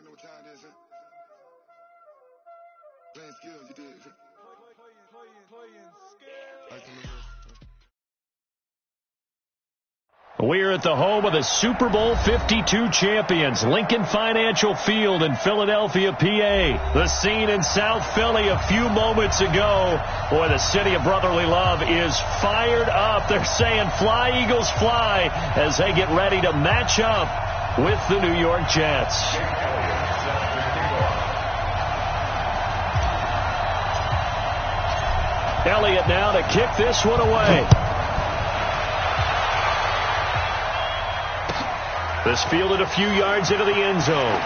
already know what time it is, huh? Playing skills, you did. Playing skills. We're at the home of the Super Bowl 52 champions, Lincoln Financial Field in Philadelphia, PA. The scene in South Philly a few moments ago. Boy, the city of brotherly love is fired up. They're saying, "Fly, Eagles, fly," as they get ready to match up with the New York Jets. Elliott now to kick this one away. This fielded a few yards into the end zone.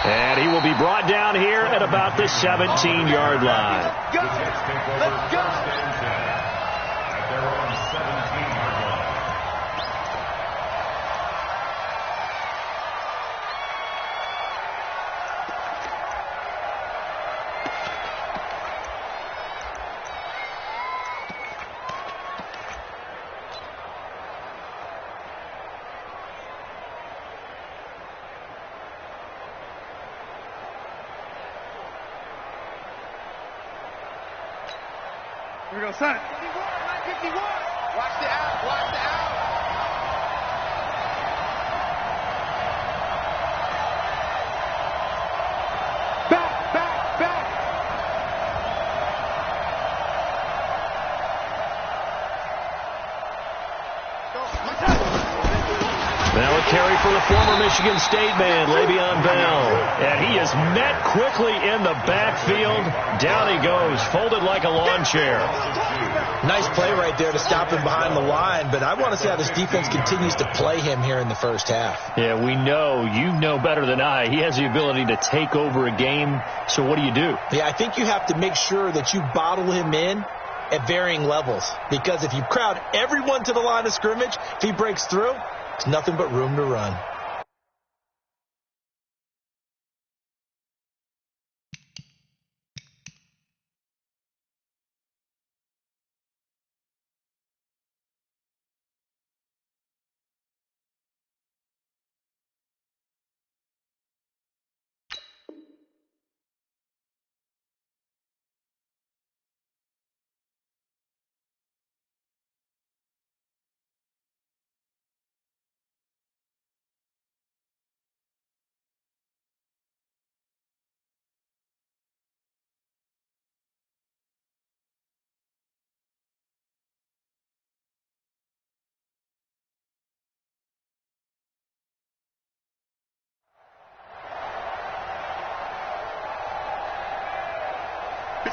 And he will be brought down here at about the 17-yard line. Let's go! At their own 17-yard line. Here we go, son. 51. Watch the out. Watch the out. Back. Now a carry for the former Michigan State man, Le'Veon Bell. And he is met quickly in the backfield. Down he goes, folded like a lawn chair. Nice play right there to stop him behind the line, but I want to see how this defense continues to play him here in the first half. Yeah, we know. You know better than I. He has the ability to take over a game, so what do you do? Yeah, I think you have to make sure that you bottle him in at varying levels, because if you crowd everyone to the line of scrimmage, if he breaks through, there's nothing but room to run.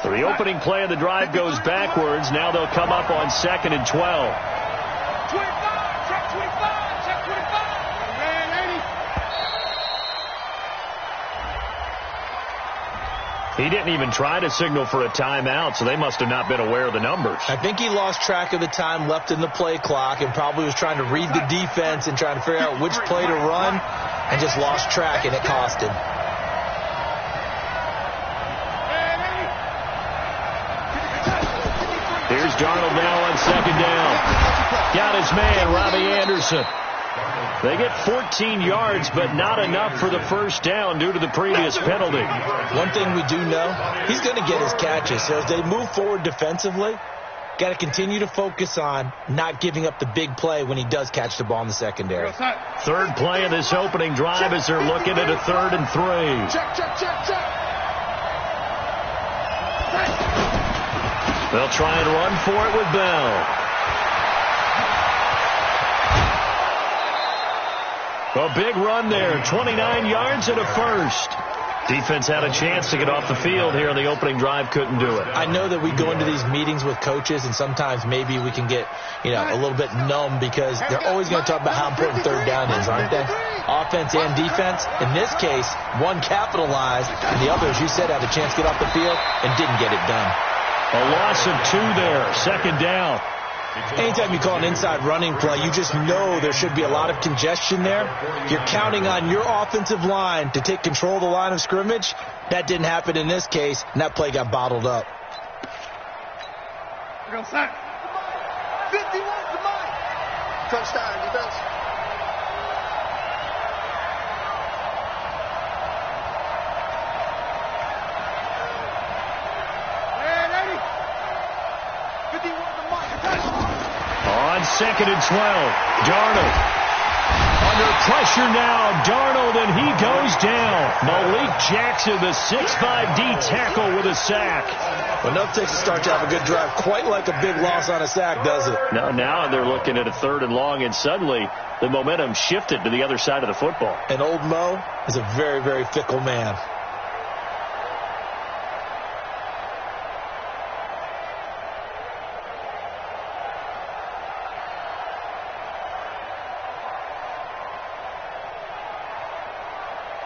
So the opening play of the drive goes backwards. Now they'll come up on 2nd and 12. 25. Check 25. Check 25. Man, 80. He didn't even try to signal for a timeout, so they must have not been aware of the numbers. I think he lost track of the time left in the play clock and probably was trying to read the defense and trying to figure out which play to run, and just lost track, and it cost him. Here's Darnold now on 2nd down. Got his man, Robbie Anderson. They get 14 yards, but not enough for the first down due to the previous penalty. One thing we do know, he's going to get his catches. So as they move forward defensively, got to continue to focus on not giving up the big play when he does catch the ball in the secondary. Third play of this opening drive as they're looking at a 3rd and 3. Check. They'll try and run for it with Bell. A big run there, 29 yards and a first. Defense had a chance to get off the field here in the opening drive, couldn't do it. I know that we go into these meetings with coaches, and sometimes maybe we can get, a little bit numb because they're always going to talk about how important 3rd down is, aren't they? Offense and defense. In this case, one capitalized, and the other, as you said, had a chance to get off the field and didn't get it done. A loss of 2 there, 2nd down. Anytime you call an inside running play, you just know there should be a lot of congestion there. You're counting on your offensive line to take control of the line of scrimmage. That didn't happen in this case, and that play got bottled up. Here we go, son. 51's the money. Touchdown, defense. It's 2nd and 12. Darnold. Under pressure now, Darnold, and he goes down. Malik Jackson, the 6'5" D tackle with a sack. Enough takes to start to have a good drive. Quite like a big loss on a sack, does it? Now they're looking at a 3rd and long, and suddenly the momentum shifted to the other side of the football. And old Mo is a very, very fickle man.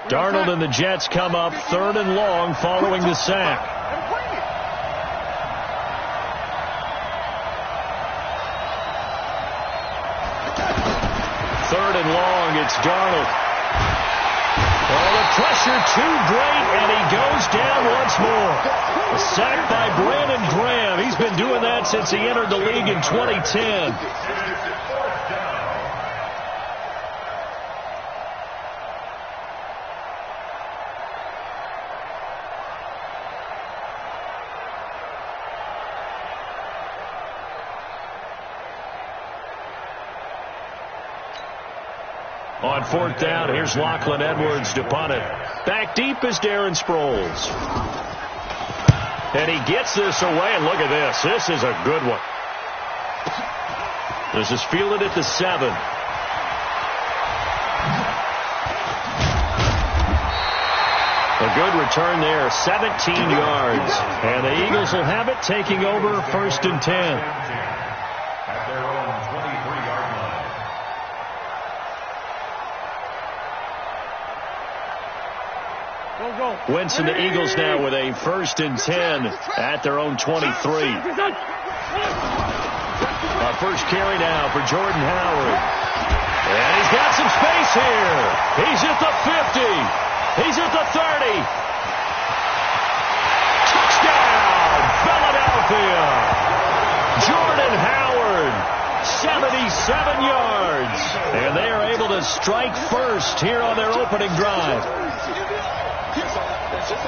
Darnold and the Jets come up 3rd and long following the sack. 3rd and long, it's Darnold. Oh, the pressure too great, and he goes down once more. A sack by Brandon Graham. He's been doing that since he entered the league in 2010. On 4th down, here's Lachlan Edwards to punt it. Back deep is Darren Sproles. And he gets this away, and look at this. This is a good one. This is fielded at the 7. A good return there, 17 yards. And the Eagles will have it, taking over 1st and 10. At their own 23-yard line. Wentz and the Eagles now with a 1st and 10 at their own 23. Our first carry now for Jordan Howard. And he's got some space here. He's at the 50. He's at the 30. Touchdown, Philadelphia. Jordan Howard, 77 yards. And they are able to strike first here on their opening drive.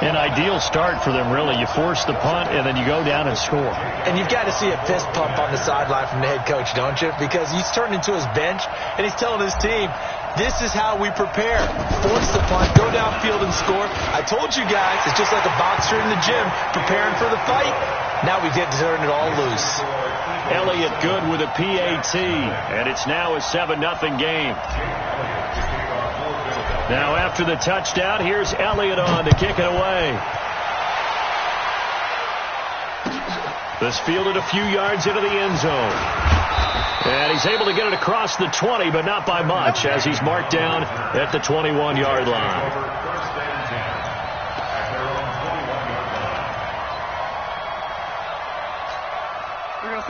An ideal start for them, really. You force the punt, and then you go down and score. And you've got to see a fist pump on the sideline from the head coach, don't you? Because he's turned into his bench, and he's telling his team, this is how we prepare. Force the punt, go downfield and score. I told you guys, it's just like a boxer in the gym preparing for the fight. Now we get to turn it all loose. Elliott good with a PAT, and it's now a 7-0 game. Now after the touchdown, here's Elliott on to kick it away. This fielded a few yards into the end zone. And he's able to get it across the 20, but not by much, as he's marked down at the 21-yard line.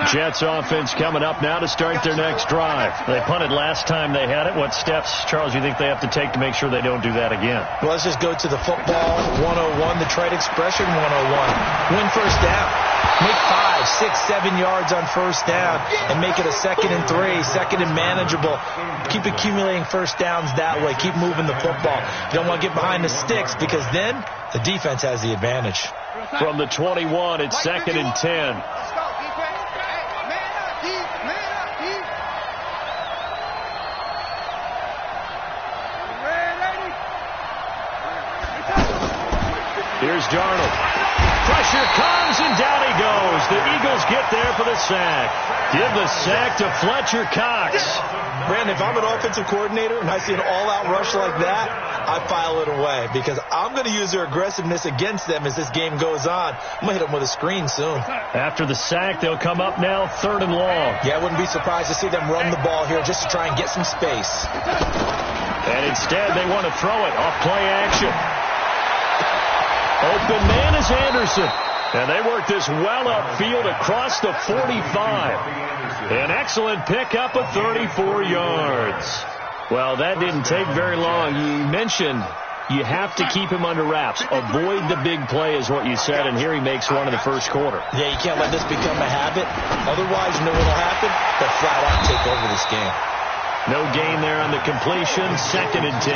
Jets offense coming up now to start their next drive. They punted last time they had it. What steps, Charles, you think they have to take to make sure they don't do that again? Well, let's just go to the football 101, the trade expression 101. Win first down. Make 5, 6, 7 yards on first down and make it a 2nd and 3, 2nd and manageable. Keep accumulating first downs that way. Keep moving the football. You don't want to get behind the sticks because then the defense has the advantage. From the 21, it's 2nd and 10. Here's Darnold. Pressure comes, and down he goes. The Eagles get there for the sack. Give the sack to Fletcher Cox. Brandon, if I'm an offensive coordinator and I see an all-out rush like that, I file it away because I'm going to use their aggressiveness against them as this game goes on. I'm going to hit them with a screen soon. After the sack, they'll come up now 3rd and long. Yeah, I wouldn't be surprised to see them run the ball here just to try and get some space. And instead, they want to throw it off play action. Open man is Anderson. And they work this well upfield across the 45. An excellent pickup of 34 yards. Well, that didn't take very long. You mentioned you have to keep him under wraps. Avoid the big play is what you said, and here he makes one in the first quarter. Yeah, you can't let this become a habit. Otherwise, you know what will happen? They'll flat out take over this game. No gain there on the completion. 2nd and 10.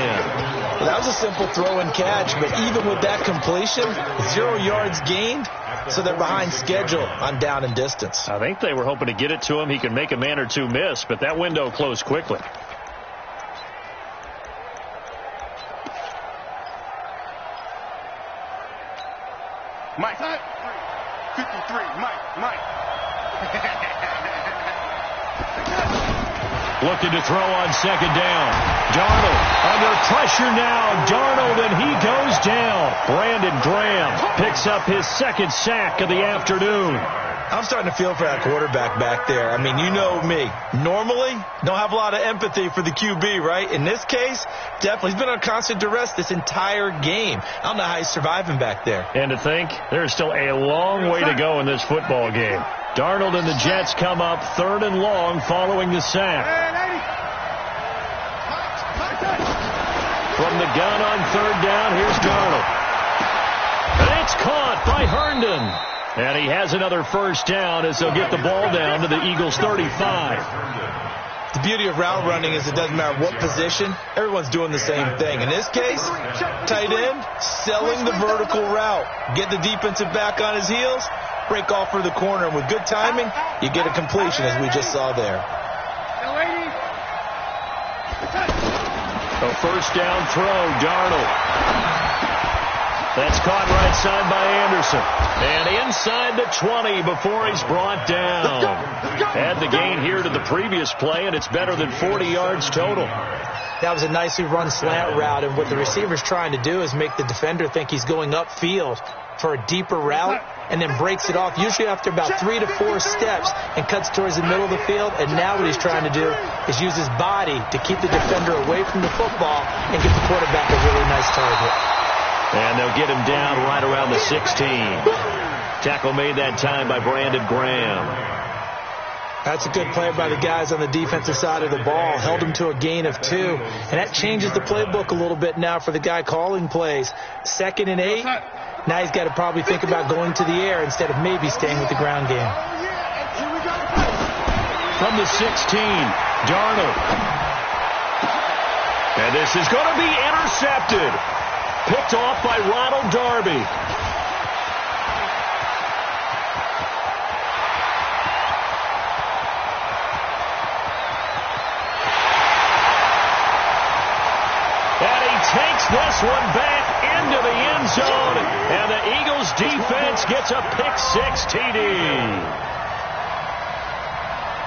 Well, that was a simple throw and catch, but even with that completion, 0 yards gained, so they're behind schedule on down and distance. I think they were hoping to get it to him. He could make a man or two miss, but that window closed quickly. Mike. 53. Mike. Looking to throw on 2nd down. Darnold under pressure now. Darnold, and he goes down. Brandon Graham picks up his 2nd sack of the afternoon. I'm starting to feel for that quarterback back there. I mean, you know me. Normally, don't have a lot of empathy for the QB, right? In this case, definitely. He's been on constant duress this entire game. I don't know how he's surviving back there. And to think, there's still a long way to go in this football game. Darnold and the Jets come up 3rd and long following the sack. From the gun on 3rd down, here's Darnold. And it's caught by Herndon. And he has another 1st down as they'll get the ball down to the Eagles' 35. The beauty of route running is it doesn't matter what position. Everyone's doing the same thing. In this case, tight end, selling the vertical route. Get the defensive back on his heels, break off for the corner. And with good timing, you get a completion, as we just saw there. A 1st down throw, Darnold. That's caught right side by Anderson. And inside the 20 before he's brought down. Add the gain here to the previous play, and it's better than 40 yards total. That was a nicely run slant route, and what the receiver's trying to do is make the defender think he's going upfield for a deeper route, and then breaks it off, usually after about 3 to 4 steps, and cuts towards the middle of the field. And now what he's trying to do is use his body to keep the defender away from the football and get the quarterback a really nice target. And they'll get him down right around the 16. Tackle made that time by Brandon Graham. That's a good play by the guys on the defensive side of the ball. Held him to a gain of 2. And that changes the playbook a little bit now for the guy calling plays. 2nd and 8. Now he's got to probably think about going to the air instead of maybe staying with the ground game. From the 16, Darnold. And this is going to be intercepted. Picked off by Ronald Darby. And he takes this one back into the end zone. And the Eagles defense gets a pick-6 TD.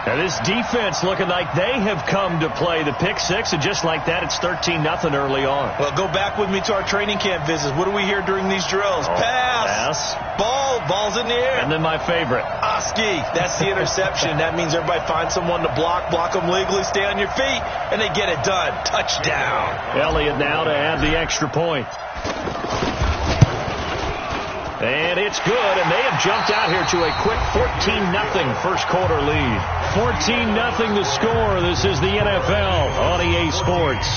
Now this defense looking like they have come to play the pick-6, and just like that, it's 13-0 early on. Well, go back with me to our training camp visits. What do we hear during these drills? Pass. Ball's in the air. And then my favorite. Oski. That's the interception. That means everybody finds someone to block them legally, stay on your feet, and they get it done. Touchdown. Elliott now to add the extra point. And it's good, and they have jumped out here to a quick 14-0 first quarter lead. 14-0 the score. This is the NFL on EA Sports.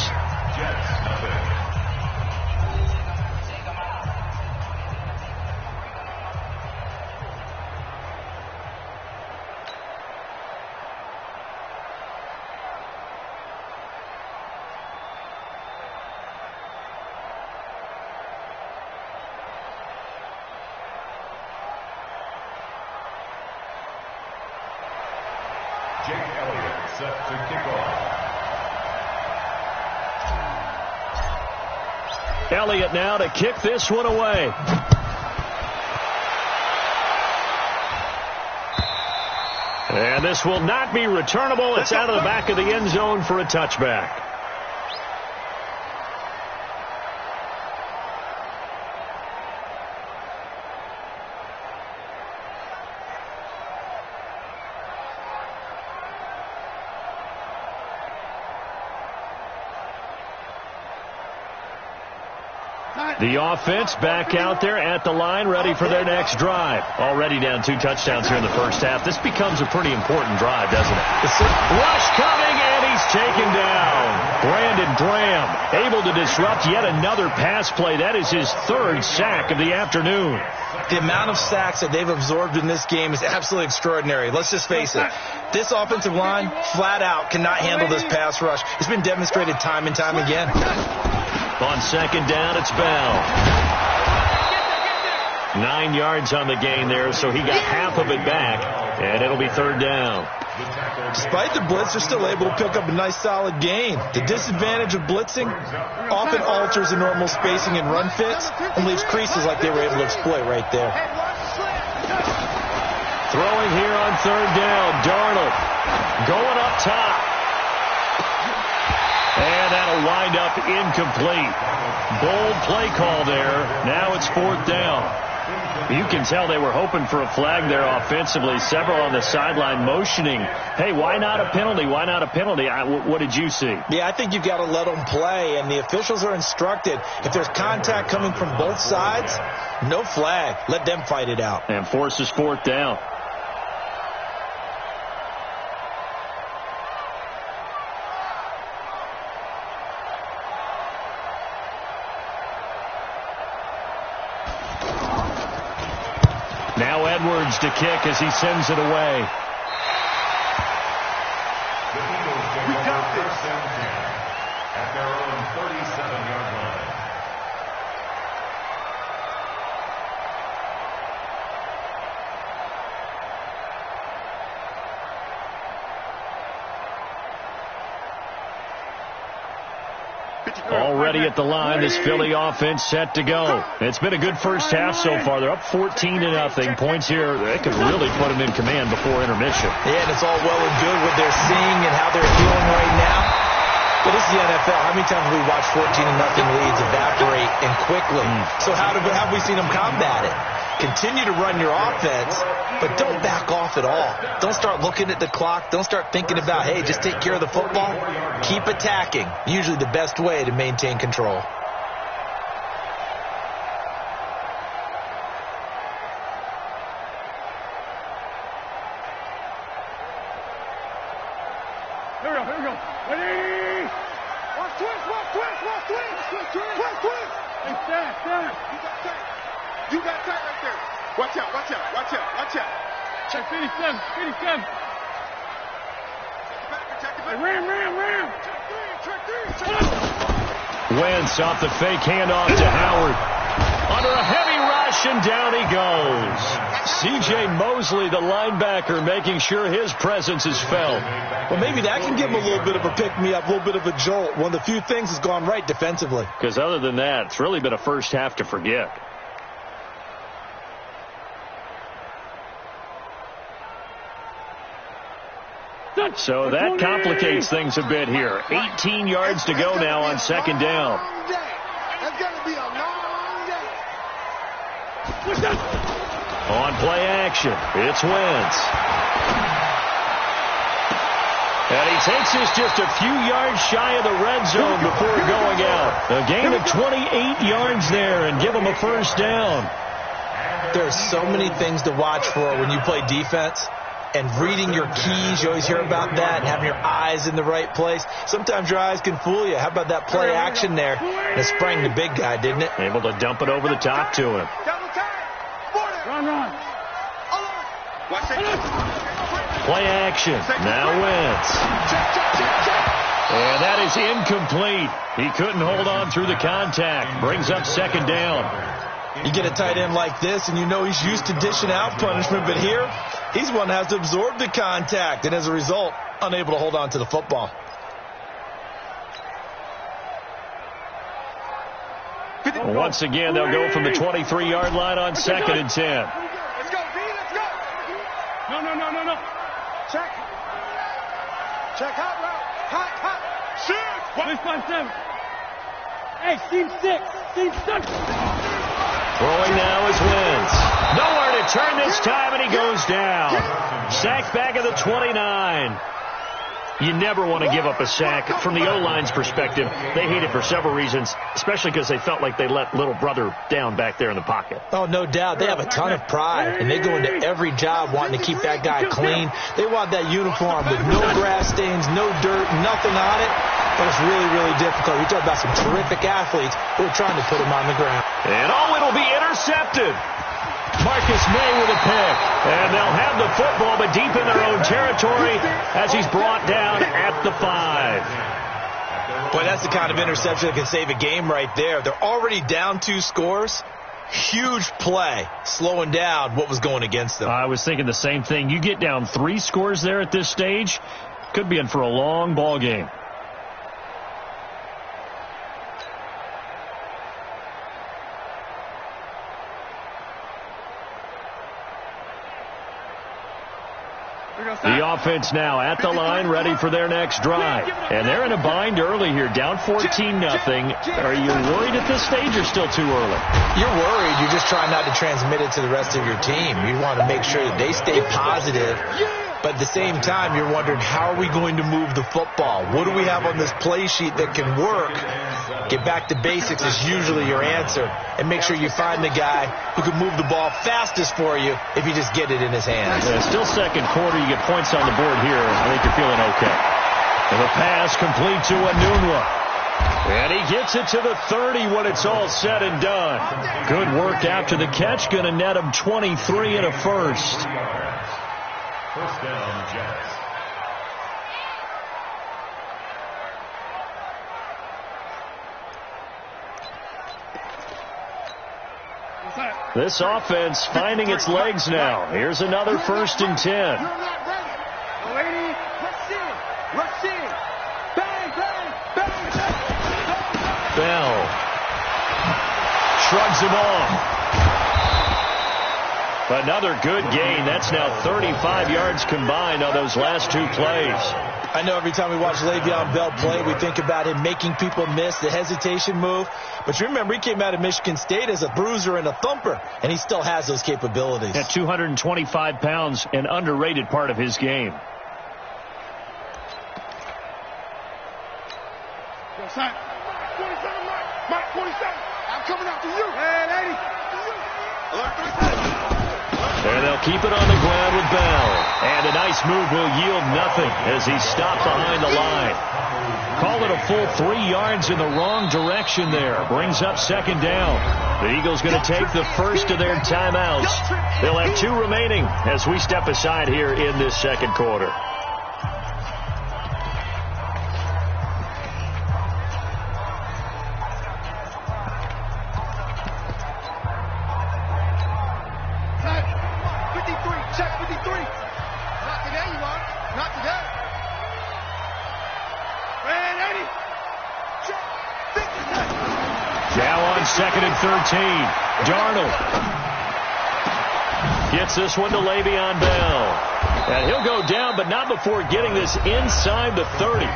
Set to kick off. Elliott now to kick this one away. And this will not be returnable. It's out of the back of the end zone for a touchback. The offense back out there at the line, ready for their next drive. Already down 2 touchdowns here in the first half. This becomes a pretty important drive, doesn't it? Rush coming, and he's taken down. Brandon Graham able to disrupt yet another pass play. That is his third sack of the afternoon. The amount of sacks that they've absorbed in this game is absolutely extraordinary. Let's just face it. This offensive line, flat out, cannot handle this pass rush. It's been demonstrated time and time again. On second down, it's Bell. 9 yards on the gain there, so he got half of it back, and it'll be third down. Despite the blitz, they're still able to pick up a nice, solid gain. The disadvantage of blitzing often alters the normal spacing and run fits and leaves creases like they were able to exploit right there. Throwing here on third down, Darnold going up top. And that'll wind up incomplete. Bold play call there. Now it's fourth down. You can tell they were hoping for a flag there offensively. Several on the sideline motioning, hey, why not a penalty? Why not a penalty? What did you see? Yeah, I think you've got to let them play, and the officials are instructed, if there's contact coming from both sides, no flag. Let them fight it out. And forces fourth down. Now Edwards to kick as he sends it away. The Eagles get over first and 10 at their own 37-yard line. Already at the line, this Philly offense set to go. It's been a good first half so far. They're up 14-0. Points here, they could really put them in command before intermission. Yeah, and it's all well and good what they're seeing and how they're feeling right now. But this is the NFL. How many times have we watched 14-0 leads evaporate and quickly? So how have we seen them combat it? Continue to run your offense, but don't back off at all. Don't start looking at the clock. Don't start thinking about, hey, just take care of the football. Keep attacking. Usually the best way to maintain control. Here we go. Ready? Watch twist. Hey, stand. You got tight right there. Watch out. Check 57. Ram. Check 3. Wentz off the fake handoff to Howard. Under a heavy rush, and down he goes. C.J. Mosley, the linebacker, making sure his presence is felt. Well, maybe that can give him a little bit of a pick-me-up, a little bit of a jolt. One of the few things has gone right defensively. Because other than that, it's really been a first half to forget. So that complicates things a bit here. 18 yards to go now on second down. That's going to be a long day. On play action, it's Wentz. And he takes us just a few yards shy of the red zone before going out. A gain of 28 yards there and give him a first down. There's so many things to watch for when you play defense. And reading your keys, you always hear about that, and having your eyes in the right place. Sometimes your eyes can fool you. How about that play action there? And it sprang the big guy, didn't it? Able to dump it over the top to him. Run. Play action. Now Wentz. And that is incomplete. He couldn't hold on through the contact. Brings up second down. You get a tight end like this, and you know he's used to dishing out punishment, but here, he's one that has to absorb the contact, and as a result, unable to hold on to the football. Once again, they'll go from the 23-yard line on second and 10. Let's go, D, let's go. No. Check. Hot route. Hot. Shoot. 6. Hey, team 6. Throwing now is Wentz. Nowhere to turn this time, and he goes down. Sacked back at the 29. You never want to give up a sack. From the O-line's perspective, they hate it for several reasons, especially because they felt like they let little brother down back there in the pocket. Oh, no doubt. They have a ton of pride, and they go into every job wanting to keep that guy clean. They want that uniform with no grass stains, no dirt, nothing on it. But it's really, really difficult. You talk about some terrific athletes who are trying to put him on the ground. And it'll be intercepted. Marcus May with a pick. And they'll have the football, but deep in their own territory as he's brought down at the 5. Boy, that's the kind of interception that can save a game right there. They're already down 2 scores. Huge play, slowing down what was going against them. I was thinking the same thing. You get down 3 scores there at this stage, could be in for a long ball game. The offense now at the line, ready for their next drive. And they're in a bind early here, down 14-0. Are you worried at this stage or still too early? You're worried. You're just trying not to transmit it to the rest of your team. You want to make sure that they stay positive. But at the same time, you're wondering, how are we going to move the football? What do we have on this play sheet that can work? Get back to basics is usually your answer. And make sure you find the guy who can move the ball fastest for you if you just get it in his hands. Yeah, still second quarter. You get points on the board here. I think you're feeling okay. And the pass complete to Anunwa. And he gets it to the 30 when it's all said and done. Good work after the catch. Going to net him 23 and a first. First down, Jets. This offense finding its legs now. Here's another 1st and 10. You're not ready. Lady, rush in. Rush in. Bang, bang, bang, bang. Bell shrugs him off. Another good gain. That's now 35 yards combined on those last 2 plays. I know every time we watch Le'Veon Bell play, we think about him making people miss, the hesitation move. But you remember, he came out of Michigan State as a bruiser and a thumper, and he still has those capabilities. At 225 pounds, an underrated part of his game. Yo, son. 27, Mike 27. I'm coming after you. Hey, lady. And they'll keep it on the ground with Bell. And a nice move will yield nothing as he's stopped behind the line. Call it a full 3 yards in the wrong direction there. Brings up 2nd down. The Eagles going to take the first of their timeouts. They'll have 2 remaining as we step aside here in this 2nd quarter. Now on 2nd and 13. Darnold gets this one to Le'Veon Bell. And he'll go down, but not before getting this inside the 30.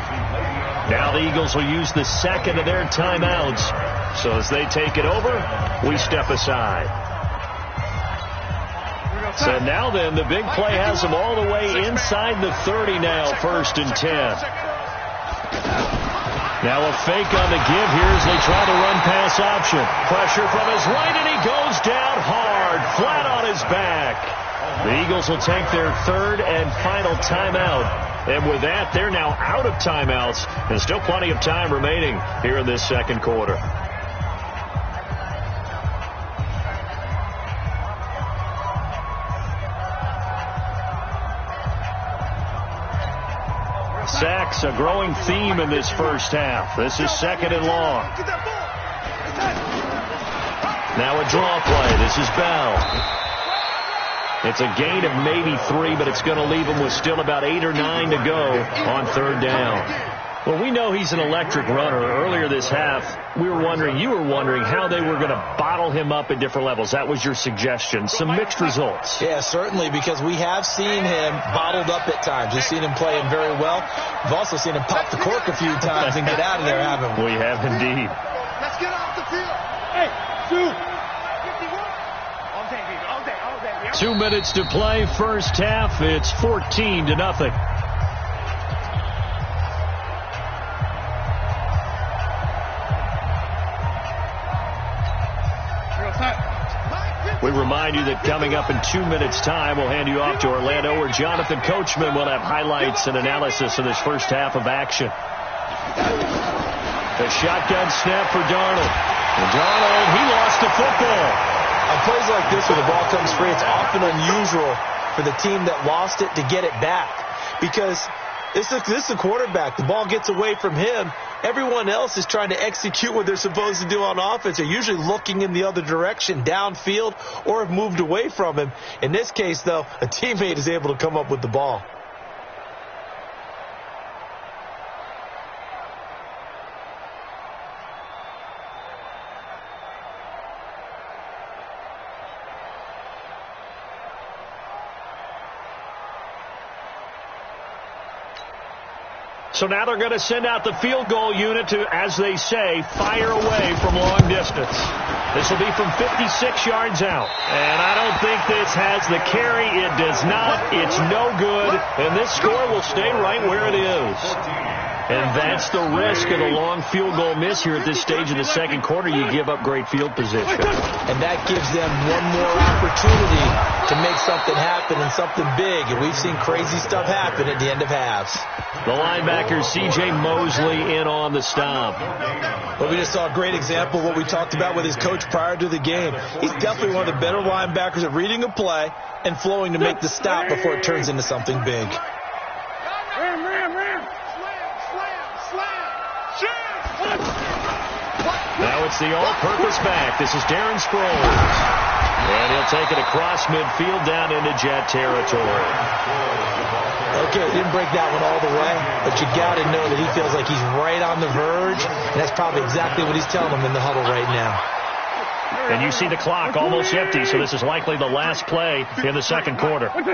Now the Eagles will use the 2nd of their timeouts. So as they take it over, we step aside. So now then, the big play has them all the way inside the 30 now, 1st and 10. Now a fake on the give here as they try the run-pass option. Pressure from his right, and he goes down hard, flat on his back. The Eagles will take their 3rd and final timeout. And with that, they're now out of timeouts, and still plenty of time remaining here in this 2nd quarter. Sacks, a growing theme in this first half. This is 2nd and long. Now a draw play. This is Bell. It's a gain of maybe 3, but it's going to leave him with still about 8 or 9 to go on 3rd down. Well, we know he's an electric runner. Earlier this half, you were wondering how they were going to bottle him up at different levels. That was your suggestion. Some mixed results. Yeah, certainly, because we have seen him bottled up at times. We've seen him playing very well. We've also seen him pop the cork a few times and get out of there, haven't we? We have indeed. Let's get off the field. Hey, 2 minutes to play, first half. It's 14-0. remind you that coming up in 2 minutes' time, we'll hand you off to Orlando, where Jonathan Coachman will have highlights and analysis of this first half of action. The shotgun snap for Darnold. And Darnold, he lost the football. On plays like this where the ball comes free, it's often unusual for the team that lost it to get it back. Because this is a quarterback. The ball gets away from him. Everyone else is trying to execute what they're supposed to do on offense. They're usually looking in the other direction, downfield, or have moved away from him. In this case, though, a teammate is able to come up with the ball. So now they're going to send out the field goal unit to, as they say, fire away from long distance. This will be from 56 yards out. And I don't think this has the carry. It does not. It's no good. And this score will stay right where it is. And that's the risk of the long field goal miss here at this stage of the second quarter. You give up great field position. And that gives them one more opportunity to make something happen and something big. And we've seen crazy stuff happen at the end of halves. The linebacker, C.J. Mosley, in on the stop. But we just saw a great example of what we talked about with his coach prior to the game. He's definitely one of the better linebackers at reading a play and flowing to make the stop before it turns into something big. Now it's the all-purpose back. This is Darren Sproles. And he'll take it across midfield down into Jet territory. Okay, didn't break that one all the way, but you got to know that he feels like he's right on the verge, and that's probably exactly what he's telling them in the huddle right now. And you see the clock almost empty, so this is likely the last play in the second quarter. They'll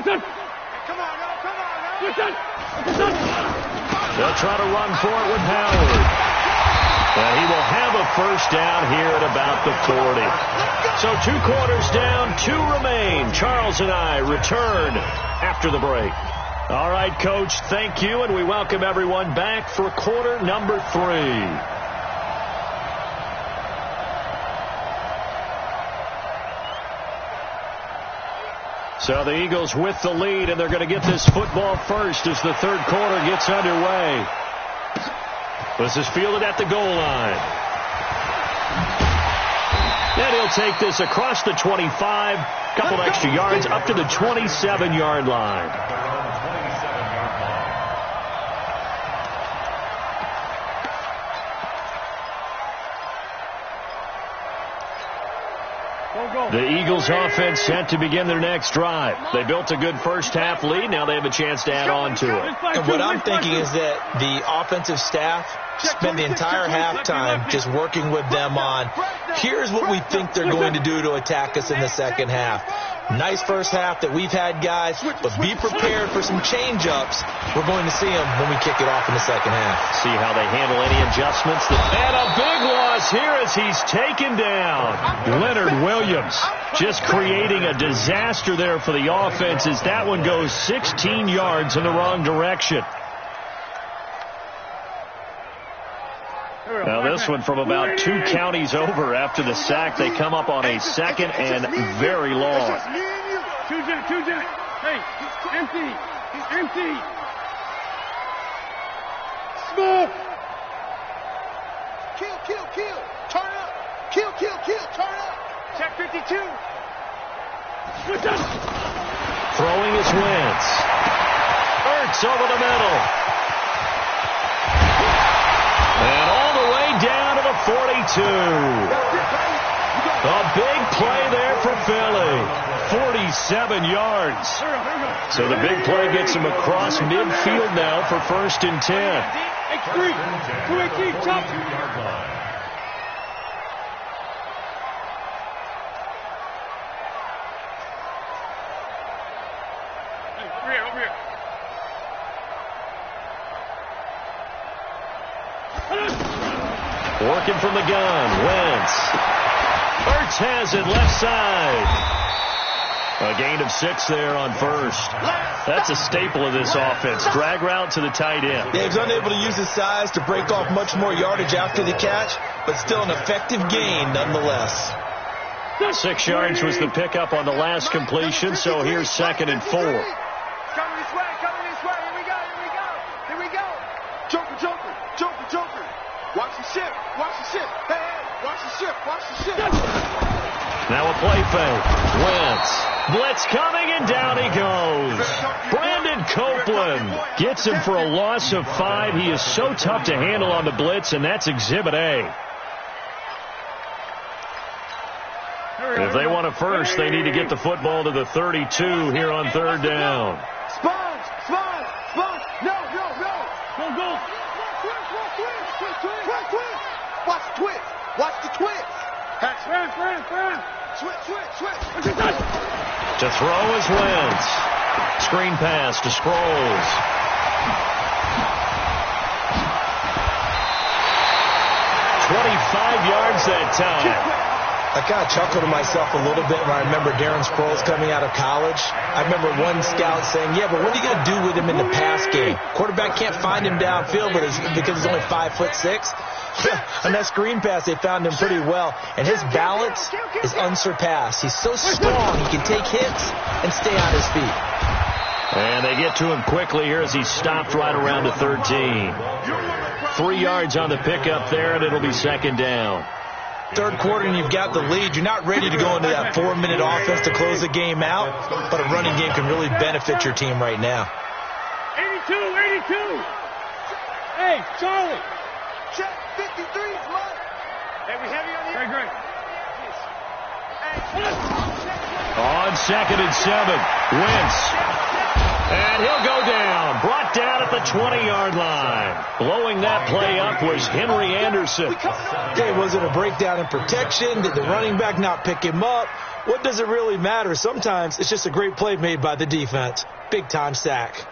try to run for it with Howard. And he will have a first down here at about the 40. So 2 quarters down, 2 remain. Charles and I return after the break. All right, Coach, thank you, and we welcome everyone back for quarter number 3. So the Eagles with the lead, and they're going to get this football first as the third quarter gets underway. This is fielded at the goal line. And he'll take this across the 25, couple extra yards, up to the 27-yard line. The Eagles offense set to begin their next drive. They built a good first half lead. Now they have a chance to add on to it. And what I'm thinking is that the offensive staff spend the entire halftime just working with them on, here's what we think they're going to do to attack us in the second half. Nice first half that we've had, guys, but be prepared for some change-ups. We're going to see them when we kick it off in the second half. See how they handle any adjustments. And a big loss here as he's taken down. Leonard Williams just creating a disaster there for the offense as that one goes 16 yards in the wrong direction. Now this one from about 2 counties over after the sack. They come up on a second and very long. Hey, empty. He's empty. Smoke. Kill. Turn up. Kill. Turn up. Check 52. Throwing is Wentz. Ertz over the middle. And all the way down to the 42. A big play there for Philly. 47 yards. So the big play gets him across midfield now for 1st and 10. X3. 218. Chop. Over here. Working from the gun, Wentz. Ertz has it left side. A gain of 6 there on first. That's a staple of this offense. Drag route to the tight end. Yeah, he's unable to use his size to break off much more yardage after the catch, but still an effective gain nonetheless. 6 yards was the pickup on the last completion, so here's 2nd and 4. Coming this way, coming this way. Here we go, here we go, here we go. Joker, Joker, Joker, Joker. Watch the ship, watch the ship. Hey, hey, watch the ship, watch the ship. Now a play fake. Wentz. Blitz coming, and down he goes. Brandon Copeland gets him for a loss of 5. He is so tough to handle on the blitz, and that's Exhibit A. If they want a first, they need to get the football to the 32 here on 3rd down. Sponge, sponge, sponge. No, no, no. Go, go. Watch the twist, watch the twist. Friend. Switch. To throw is Wentz. Screen pass to Sproles. "25 yards that time." I kind of chuckled to myself a little bit when I remember Darren Sproles coming out of college. I remember one scout saying, yeah, but what are you going to do with him in the pass game? Quarterback can't find him downfield because he's only 5'6". On that screen pass, they found him pretty well. And his balance is unsurpassed. He's so strong, he can take hits and stay on his feet. And they get to him quickly here as he's stopped right around the 13. 3 yards on the pickup there, and it'll be 2nd down. Third quarter and you've got the lead. You're not ready to go into that 4-minute offense to close the game out, but a running game can really benefit your team right now. 82. Hey, Charlie. Check 53, man. Hey, we heavy on here? Great. On 2nd and 7, Wentz. And he'll go down. Brought down at the 20-yard line. Blowing that play up was Henry Anderson. Okay, was it a breakdown in protection? Did the running back not pick him up? What does it really matter? Sometimes it's just a great play made by the defense. Big-time sack.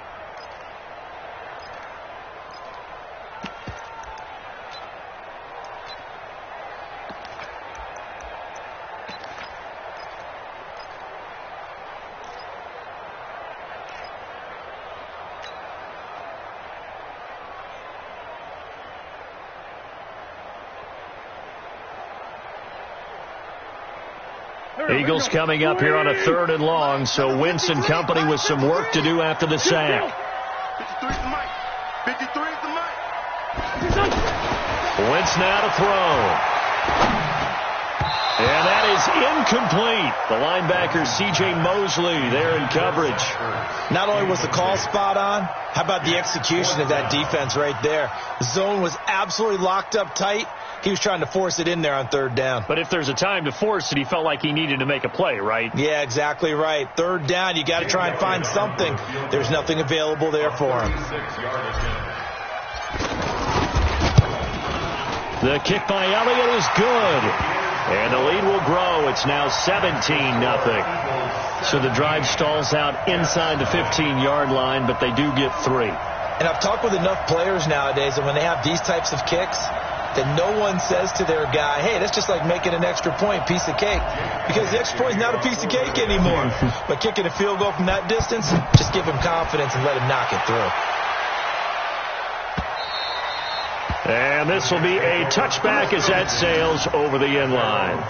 Eagles coming up here on a 3rd and long, so Wentz and company with some work to do after the sack. 53's the mic. 53's the mic. Wentz now to throw. And that is incomplete. The linebacker, C.J. Mosley, there in coverage. Not only was the call spot on, how about the execution of that defense right there? The zone was absolutely locked up tight. He was trying to force it in there on 3rd down. But if there's a time to force it, he felt like he needed to make a play, right? Yeah, exactly right. 3rd down, you got to try and find something. There's nothing available there for him. The kick by Elliott is good. And the lead will grow. It's now 17-0. So the drive stalls out inside the 15-yard line, but they do get 3. And I've talked with enough players nowadays that when they have these types of kicks, that no one says to their guy, hey, that's just like making an extra point, piece of cake. Because the extra point is not a piece of cake anymore. But kicking a field goal from that distance, just give him confidence and let him knock it through. And this will be a touchback as that sails over the end line.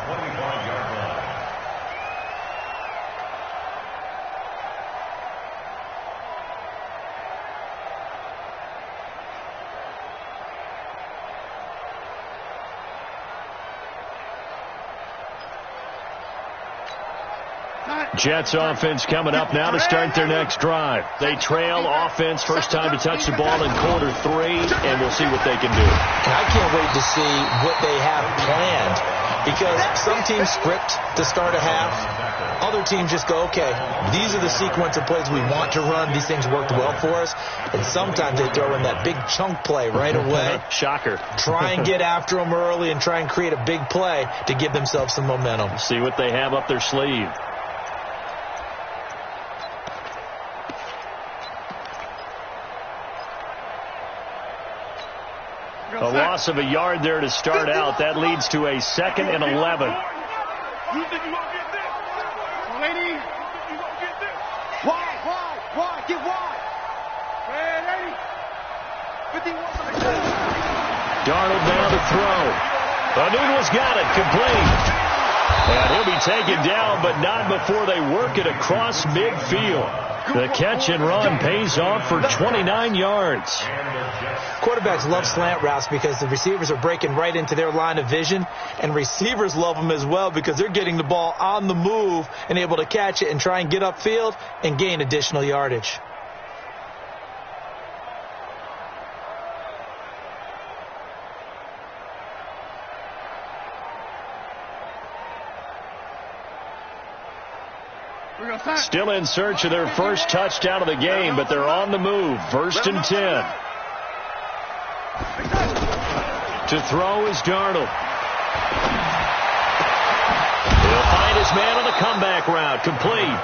Jets offense coming up now to start their next drive. They trail offense, first time to touch the ball in quarter 3, and we'll see what they can do. And I can't wait to see what they have planned, because some teams script to start a half. Other teams just go, okay, these are the sequence of plays we want to run. These things worked well for us. And sometimes they throw in that big chunk play right away. Shocker. Try and get after them early and try and create a big play to give themselves some momentum. See what they have up their sleeve. A loss of a yard there to start out. That leads to a 2nd and 11. You think you won't get this? Lady. You won't get this. Wide. Get wide. Hey, 51. Darnold now to throw. Newton's got it. Complete. And he'll be taken down, but not before they work it across midfield. The catch and run pays off for 29 yards. Quarterbacks love slant routes because the receivers are breaking right into their line of vision, and receivers love them as well because they're getting the ball on the move and able to catch it and try and get upfield and gain additional yardage. Still in search of their first touchdown of the game, but they're on the move. 1st and 10. To throw is Darnold. He'll find his man on the comeback route. Complete.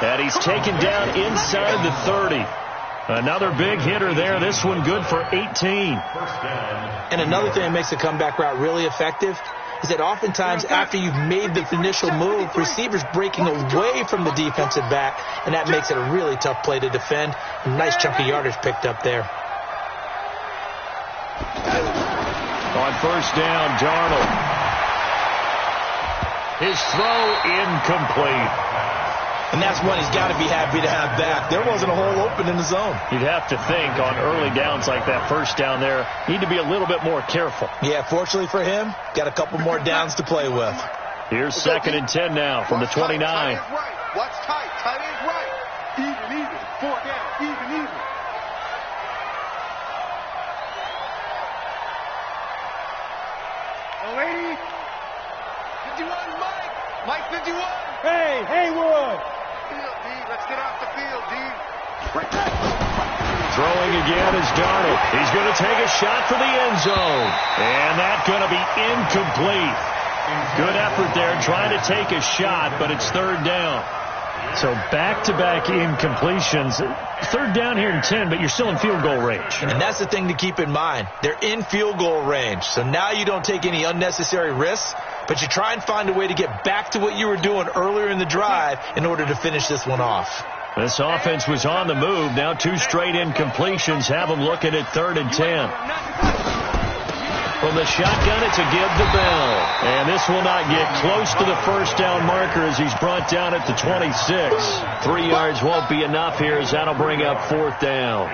And he's taken down inside the 30. Another big hitter there. This one good for 18. And another thing that makes the comeback route really effective is that oftentimes after you've made the initial move, receivers breaking away from the defensive back, and that makes it a really tough play to defend. A nice chunk of yardage picked up there. On 1st down, Darnold. His throw incomplete. And that's one he's got to be happy to have back. There wasn't a hole open in the zone. You'd have to think on early downs like that 1st down there, need to be a little bit more careful. Yeah, fortunately for him, got a couple more downs to play with. Here's 2nd and 10 now from the 29. Watch tight. Tight ends right. Even. 4th down. Even. Lady. 51, Mike 51. Hey, Haywood. Field, D. Let's get off the field, D. Throwing again is Darnold. He's going to take a shot for the end zone. And that's going to be incomplete. Good effort there trying to take a shot, but it's 3rd down. So back-to-back incompletions. 3rd down here in 10, but you're still in field goal range. And that's the thing to keep in mind. They're in field goal range. So now you don't take any unnecessary risks, but you try and find a way to get back to what you were doing earlier in the drive in order to finish this one off. This offense was on the move. Now 2 straight incompletions have them looking at 3rd and 10. From the shotgun, it's a give the bell. And this will not get close to the 1st down marker as he's brought down at the 26. 3 yards won't be enough here as that'll bring up 4th down.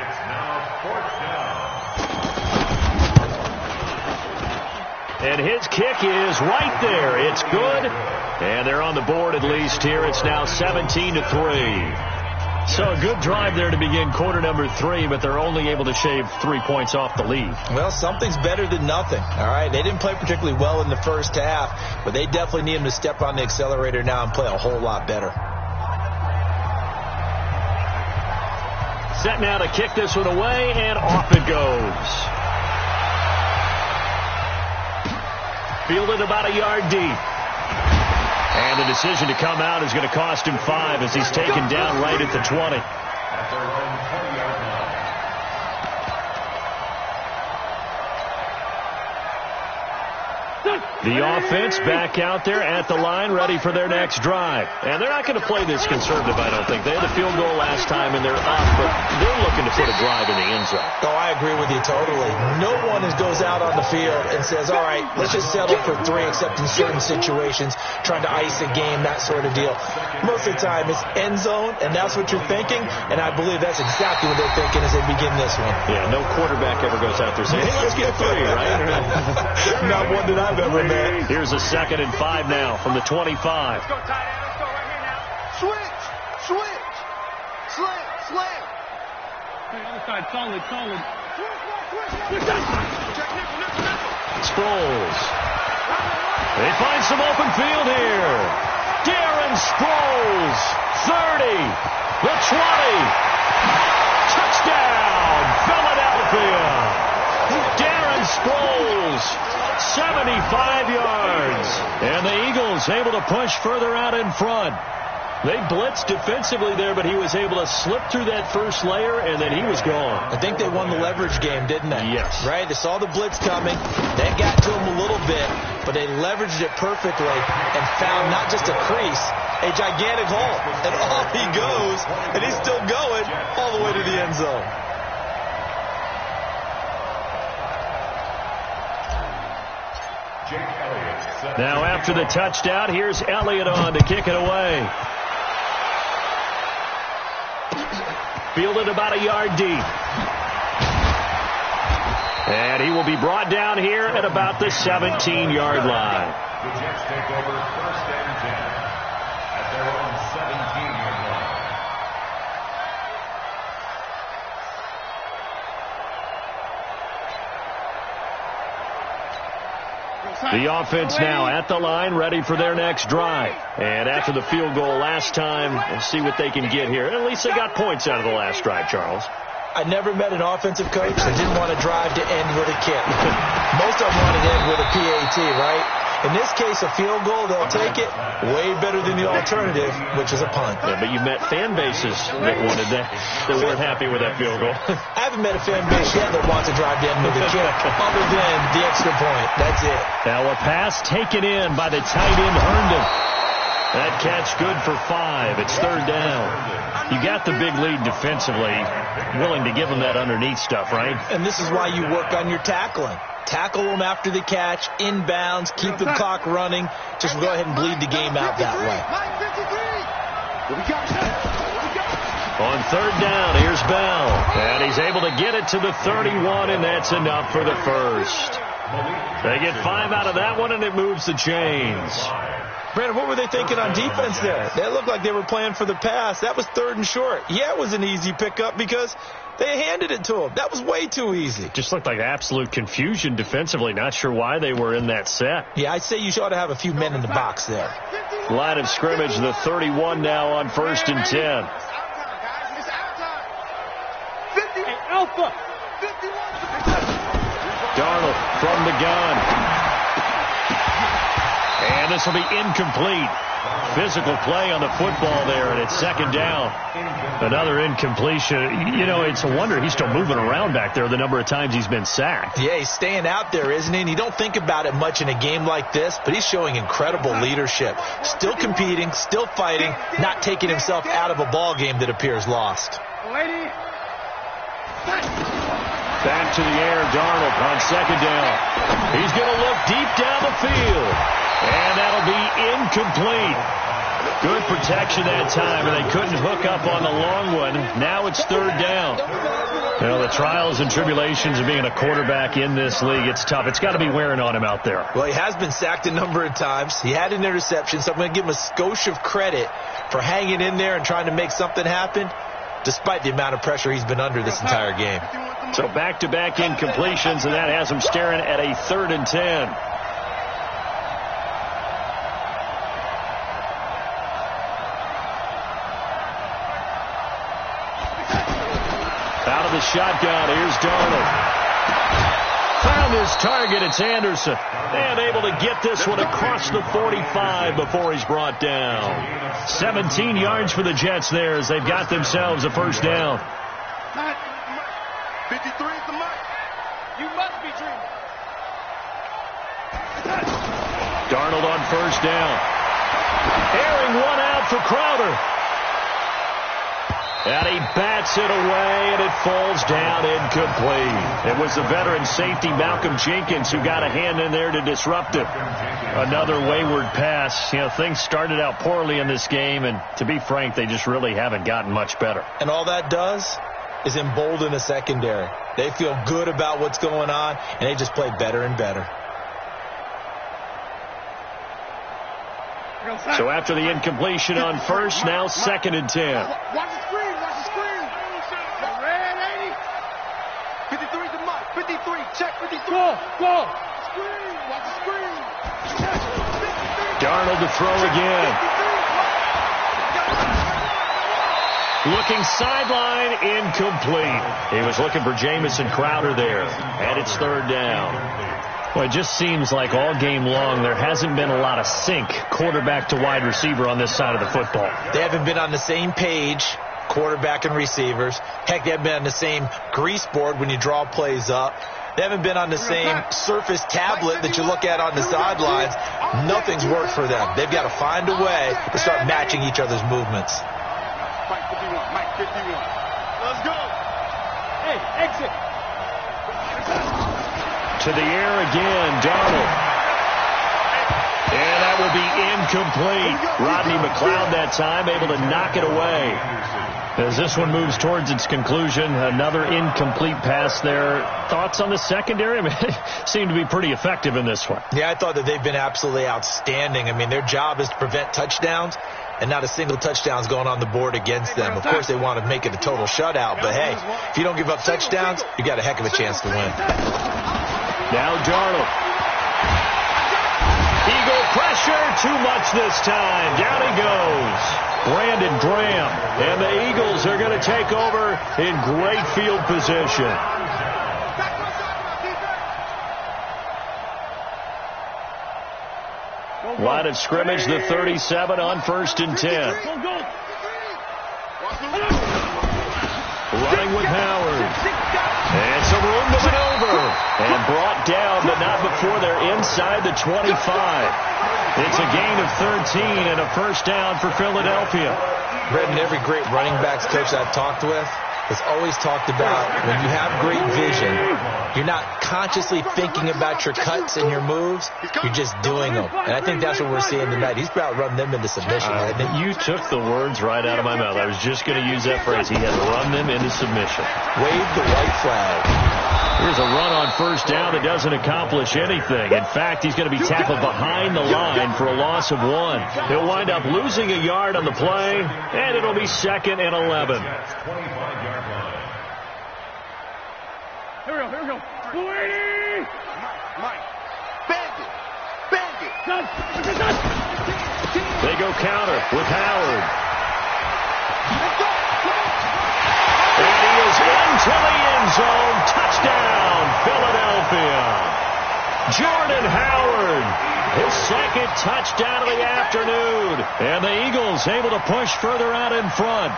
And his kick is right there. It's good. And they're on the board at least here. It's now 17-3. So a good drive there to begin quarter number 3, but they're only able to shave 3 points off the lead. Well, something's better than nothing. All right, they didn't play particularly well in the 1st half, but they definitely need him to step on the accelerator now and play a whole lot better. Set now to kick this one away, and off it goes. Fielded about a yard deep. And the decision to come out is going to cost him 5 as he's taken down right at the 20. At their own 20-yard line. The offense back out there at the line, ready for their next drive. And they're not going to play this conservative, I don't think. They had a field goal last time, and they're up, but they're looking to put a drive in the end zone. Oh, I agree with you totally. No one goes out on the field and says, all right, let's just settle for 3, except in certain situations, trying to ice a game, that sort of deal. Most of the time, it's end zone, and that's what you're thinking, and I believe that's exactly what they're thinking as they begin this one. Yeah, no quarterback ever goes out there saying, hey, let's get 3, right? Not one that I've ever met. Here's a 2nd and 5 now from the 25. Let's go, tight end. Let's go right here now. Switch. Slam. Hey, other side, solid. Sproles. They find some open field here. Darren Sproles. 30. The 20. Touchdown, Philadelphia. Darren Sproles. 75 yards. And the Eagles able to push further out in front. They blitzed defensively there, but he was able to slip through that first layer, and then he was gone. I think they won the leverage game, didn't they? Yes. Right? They saw the blitz coming. That got to him a little bit, but they leveraged it perfectly and found not just a crease, a gigantic hole. And off he goes, and he's still going all the way to the end zone. Jake Elliott. Now after the touchdown, here's Elliott on to kick it away. Fielded about a yard deep. And he will be brought down here at about the 17-yard line. The Jets take over 1st and 10 at their own 17-yard line. The offense now at the line, ready for their next drive. And after the field goal last time, we'll see what they can get here. At least they got points out of the last drive, Charles. I never met an offensive coach that didn't want to drive to end with a kick. Most of them wanted to end with a PAT, right? In this case, a field goal, they'll take it. Way better than the alternative, which is a punt. Yeah, but you met fan bases that wanted that weren't happy with that field goal. I haven't met a fan base yet that wants to drive to end with a kick, other than the extra point. That's it. Now a pass taken in by the tight end, Herndon. That catch good for 5. It's 3rd down. You got the big lead defensively, willing to give them that underneath stuff, right? And this is why you work on your tackling. Tackle them after the catch, inbounds, keep the clock running. Just go ahead and bleed the game out that way. On 3rd down, here's Bell. And he's able to get it to the 31, and that's enough for the first. They get 5 out of that one, and it moves the chains. Brandon, what were they thinking on defense there? They looked like they were playing for the pass. That was 3rd and short. Yeah, it was an easy pickup because they handed it to them. That was way too easy. Just looked like absolute confusion defensively. Not sure why they were in that set. Yeah, I'd say you ought to have a few men in the box there. Line of scrimmage, the 31 now on 1st and 10. Alpha. Darnold from the gun. And this will be incomplete. Physical play on the football there, and it's 2nd down. Another incompletion. You know, it's a wonder he's still moving around back there the number of times he's been sacked. Yeah, he's staying out there, isn't he? And you don't think about it much in a game like this, but he's showing incredible leadership. Still competing, still fighting, not taking himself out of a ball game that appears lost. Back to the air, Darnold on 2nd down. He's going to look deep down the field. And that'll be incomplete. Good protection that time, and they couldn't hook up on the long one. Now it's 3rd down. You know, the trials and tribulations of being a quarterback in this league, it's tough. It's got to be wearing on him out there. Well, he has been sacked a number of times. He had an interception, so I'm going to give him a skosh of credit for hanging in there and trying to make something happen, despite the amount of pressure he's been under this entire game. So back-to-back incompletions, and that has him staring at a 3rd and 10. Out of the shotgun, here's Darnold. Found his target, it's Anderson. And able to get this one across the 45 before he's brought down. 17 yards for the Jets there as they've got themselves a 1st down. 53 is the mark. You must be dreaming. Darnold on 1st down. Airing one out for Crowder. And he bats it away, and it falls down incomplete. It was the veteran safety, Malcolm Jenkins, who got a hand in there to disrupt it. Another wayward pass. You know, things started out poorly in this game, and to be frank, they just really haven't gotten much better. And all that does is embolden the secondary. They feel good about what's going on, and they just play better and better. So after the incompletion on 1st, now 2nd and 10. Watch the screen. Watch the screen. Red 80. 53 is the mark. 53. Check 53. Go. Screen. Watch the screen. Darnold to throw again. Looking sideline, incomplete. He was looking for Jamison Crowder there, and it's 3rd down. Well, it just seems like all game long there hasn't been a lot of sync quarterback to wide receiver on this side of the football. They haven't been on the same page, quarterback and receivers. Heck, they haven't been on the same grease board when you draw plays up. They haven't been on the same Surface tablet that you look at on the sidelines. Nothing's worked for them. They've got to find a way to start matching each other's movements. Mike 51. Mike 51. Let's go. Hey, exit. To the air again, Darnold. will be incomplete. Rodney McLeod that time able to knock it away. As this one moves towards its conclusion, another incomplete pass there. Thoughts on the secondary? I mean, they seem to be pretty effective in this one. Yeah, I thought that they've been absolutely outstanding. I mean, their job is to prevent touchdowns, and not a single touchdown's going on the board against them. Of course, they want to make it a total shutout, but hey, if you don't give up touchdowns, you got a heck of a chance to win. Now Darnold. Eagle pressure, too much this time. Down he goes. Brandon Graham. And the Eagles are going to take over in great field position. Line of scrimmage, the 37 on 1st and 10. Running with Howard. And some room to maneuver. And brought down, but not before they're inside the 25. It's a gain of 13 and a first down for Philadelphia. Brendan, every great running backs coach I've talked with has always talked about when you have great vision, you're not consciously thinking about your cuts and your moves. You're just doing them. And I think that's what we're seeing tonight. He's about running them into submission. You took the words right out of my mouth. I was just going to use that phrase. He has run them into submission. Wave the white flag. Here's a run on first down that doesn't accomplish anything. In fact, he's going to be tackled behind the line for a loss of 1. He'll wind up losing a yard on the play, and it'll be 2nd and 11. Here we go. 280! Mike, bang it. They go counter with Howard. And he is into the end zone. Touchdown, Philadelphia. Jordan Howard, his 2nd touchdown of the afternoon. And the Eagles able to push further out in front.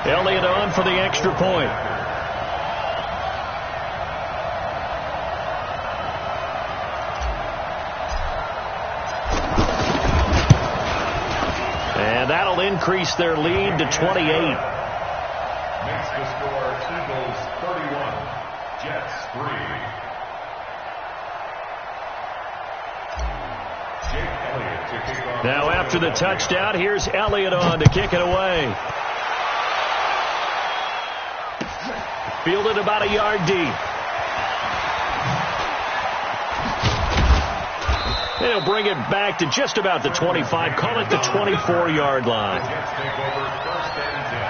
Elliott on for the extra point. And that'll increase their lead to 28. Makes the score Eagles 31, Jets 3. Jake Elliott to kick off. Now after the touchdown, here's Elliott on to kick it away. Fielded about a yard deep. And he'll bring it back to just about the 25. Call it the 24-yard line. The Jets take over 1st and 10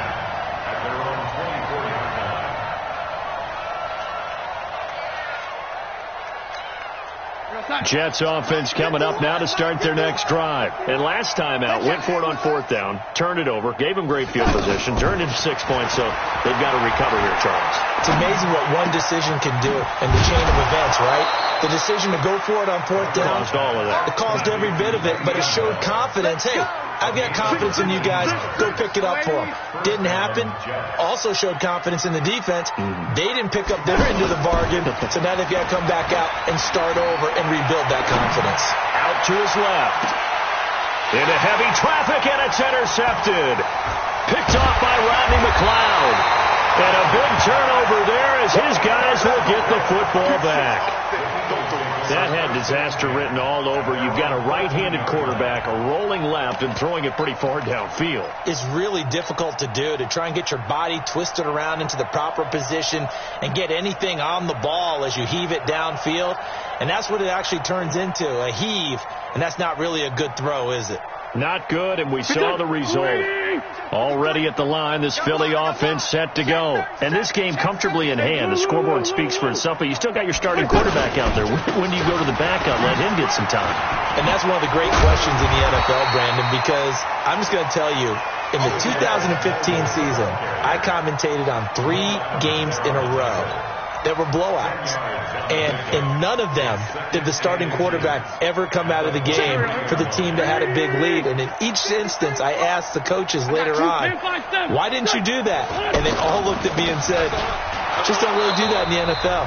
at their own 24-yard line. Jets offense coming up now to start their next drive. And last time out, went for it on 4th down, turned it over, gave them great field position, turned into 6 points, so they've got to recover here, Charles. It's amazing what one decision can do in the chain of events, right? The decision to go for it on 4th down. Caused all of that. It caused every bit of it, but it showed confidence. Hey, I've got confidence in you guys. Go pick it up for them. Didn't happen. Also showed confidence in the defense. They didn't pick up their end of the bargain, so now they've got to come back out and start over and rebuild that confidence. Out to his left. Into heavy traffic, and it's intercepted. Picked off by Rodney McLeod. And a big turnover there as his guys will get the football back. That had disaster written all over. You've got a right-handed quarterback, a rolling left, and throwing it pretty far downfield. It's really difficult to do, to try and get your body twisted around into the proper position and get anything on the ball as you heave it downfield. And that's what it actually turns into, a heave. And that's not really a good throw, is it? Not good, and we saw the result. Already at the line, this Philly offense set to go. And this game comfortably in hand. The scoreboard speaks for itself, but you still got your starting quarterback out there. When do you go to the backup, let him get some time? And that's one of the great questions in the NFL, Brandon, because I'm just going to tell you, in the 2015 season, I commentated on 3 games in a row that were blowouts. And in none of them did the starting quarterback ever come out of the game for the team that had a big lead. And in each instance, I asked the coaches later on, why didn't you do that? And they all looked at me and said, just don't really do that in the NFL.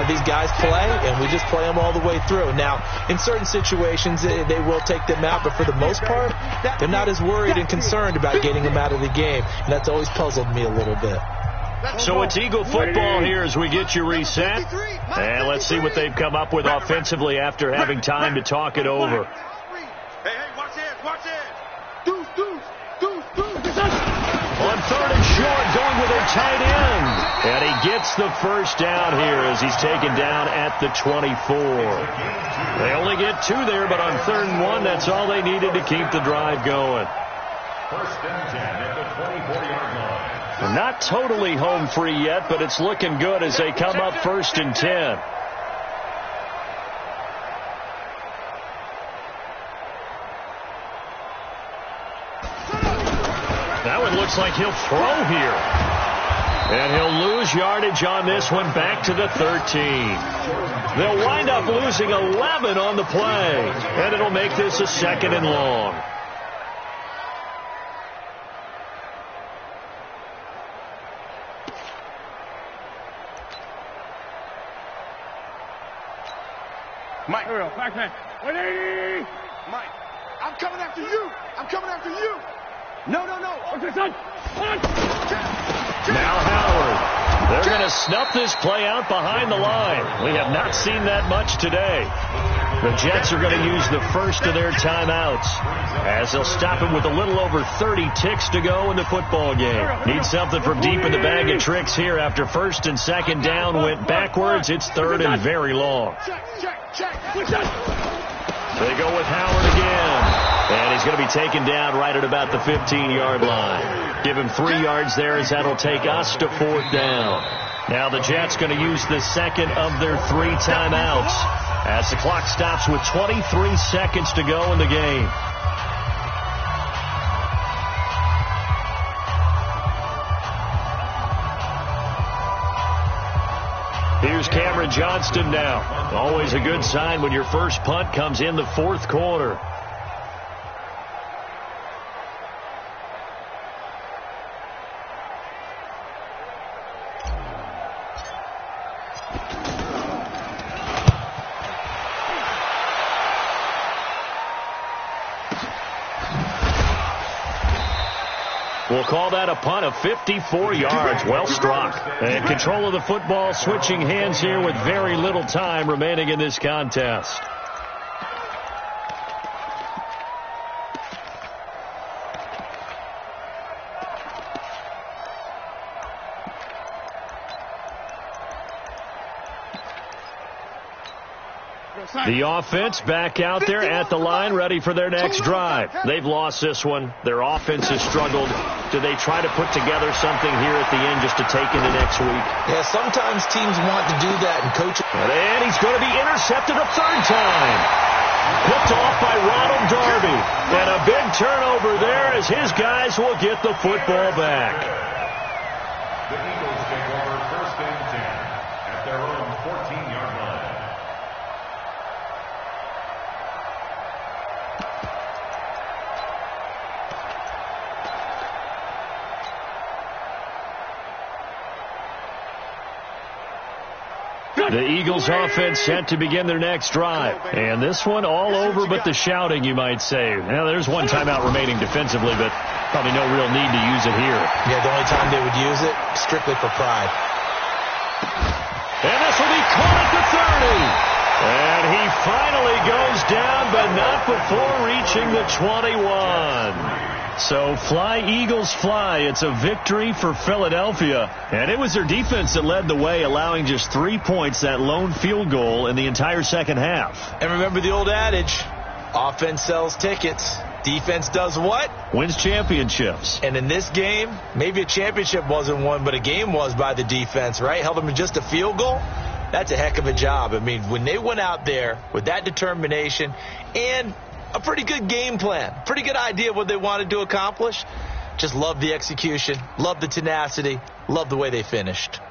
These guys play, and we just play them all the way through. Now, in certain situations, they will take them out, but for the most part, they're not as worried and concerned about getting them out of the game. And that's always puzzled me a little bit. So it's Eagle football here as we get you reset. And let's see what they've come up with offensively after having time to talk it over. Hey, watch it. On 3rd and short, going with their tight end. And he gets the first down here as he's taken down at the 24. They only get 2 there, but on 3rd and 1, that's all they needed to keep the drive going. 1st and 10 at the 24-yard line. They're not totally home free yet, but it's looking good as they come up 1st and 10. That one looks like he'll throw here. And he'll lose yardage on this one back to the 13. They'll wind up losing 11 on the play. And it'll make this a 2nd and long. Mike. Back man. 180. Mike. I'm coming after you. No. Okay, son. Now Howard. They're going to snuff this play out behind the line. We have not seen that much today. The Jets are going to use the first of their timeouts as they'll stop him with a little over 30 ticks to go in the football game. Need something from deep in the bag of tricks here after 1st and 2nd down went backwards. It's 3rd and very long. They go with Howard again. And he's going to be taken down right at about the 15-yard line. Give him 3 yards there as that'll take us to 4th down. Now the Jets going to use the 2nd of their 3 timeouts as the clock stops with 23 seconds to go in the game. Here's Cameron Johnston now. Always a good sign when your first punt comes in the 4th quarter. We'll call that a punt of 54 yards. Well struck. And control of the football switching hands here with very little time remaining in this contest. The offense back out there at the line, ready for their next drive. They've lost this one. Their offense has struggled. Do they try to put together something here at the end just to take into next week? Yeah, sometimes teams want to do that, and coach. And he's going to be intercepted a 3rd time. Picked off by Ronald Darby. And a big turnover there as his guys will get the football back. The Eagles take over 1st and 10 at their own 14-yard line. The Eagles offense set to begin their next drive. And this one all over but the shouting, you might say. Now, there's one timeout remaining defensively, but probably no real need to use it here. Yeah, the only time they would use it, strictly for pride. And this will be caught at the 30. And he finally goes down, but not before reaching the 21. So fly, Eagles, fly. It's a victory for Philadelphia. And it was their defense that led the way, allowing just 3 points, that lone field goal in the entire second half. And remember the old adage, offense sells tickets. Defense does what? Wins championships. And in this game, maybe a championship wasn't won, but a game was by the defense, right? Held them to just a field goal. That's a heck of a job. I mean, when they went out there with that determination and a pretty good game plan, pretty good idea of what they wanted to accomplish, just love the execution, love the tenacity, love the way they finished.